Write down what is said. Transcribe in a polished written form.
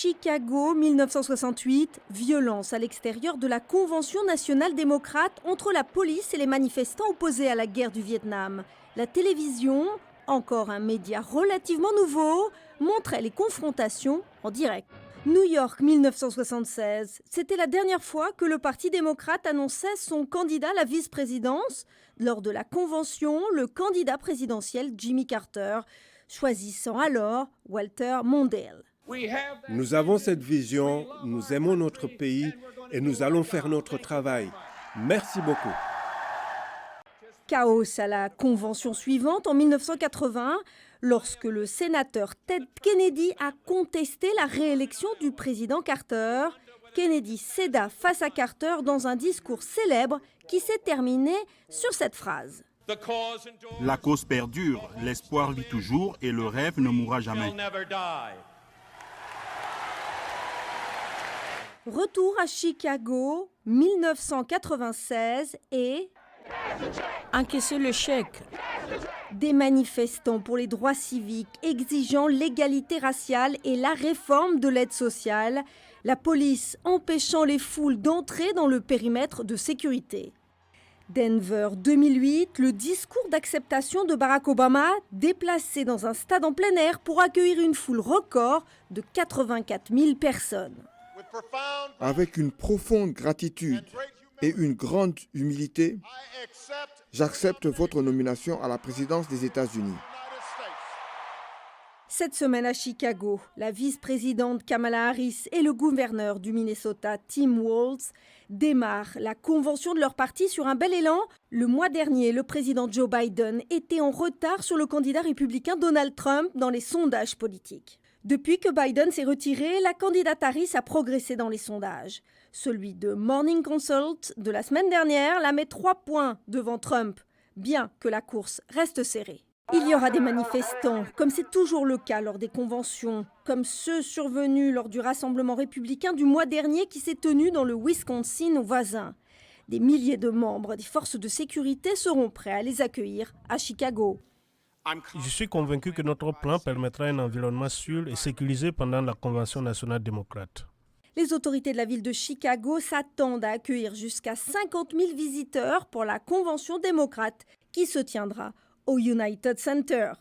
Chicago, 1968, violence à l'extérieur de la Convention nationale démocrate entre la police et les manifestants opposés à la guerre du Vietnam. La télévision, encore un média relativement nouveau, montrait les confrontations en direct. New York, 1976, c'était la dernière fois que le Parti démocrate annonçait son candidat à la vice-présidence. Lors de la convention, le candidat présidentiel Jimmy Carter, choisissant alors Walter Mondale. Nous avons cette vision, nous aimons notre pays et nous allons faire notre travail. Merci beaucoup. Chaos à la convention suivante en 1980, lorsque le sénateur Ted Kennedy a contesté la réélection du président Carter. Kennedy céda face à Carter dans un discours célèbre qui s'est terminé sur cette phrase. La cause perdure, l'espoir vit toujours et le rêve ne mourra jamais. Retour à Chicago, 1996 et... encaisser le chèque. Des manifestants pour les droits civiques exigeant l'égalité raciale et la réforme de l'aide sociale, la police empêchant les foules d'entrer dans le périmètre de sécurité. Denver 2008, le discours d'acceptation de Barack Obama déplacé dans un stade en plein air pour accueillir une foule record de 84 000 personnes. Avec une profonde gratitude et une grande humilité, j'accepte votre nomination à la présidence des États-Unis. Cette semaine à Chicago, la vice-présidente Kamala Harris et le gouverneur du Minnesota, Tim Walz, démarrent la convention de leur parti sur un bel élan. Le mois dernier, le président Joe Biden était en retard sur le candidat républicain Donald Trump dans les sondages politiques. Depuis que Biden s'est retiré, la candidate Harris a progressé dans les sondages. Celui de Morning Consult de la semaine dernière la met 3 points devant Trump, bien que la course reste serrée. Il y aura des manifestants, comme c'est toujours le cas lors des conventions, comme ceux survenus lors du rassemblement républicain du mois dernier qui s'est tenu dans le Wisconsin voisin. Des milliers de membres des forces de sécurité seront prêts à les accueillir à Chicago. Je suis convaincu que notre plan permettra un environnement sûr et sécurisé pendant la Convention nationale démocrate. Les autorités de la ville de Chicago s'attendent à accueillir jusqu'à 50 000 visiteurs pour la Convention démocrate qui se tiendra au United Center.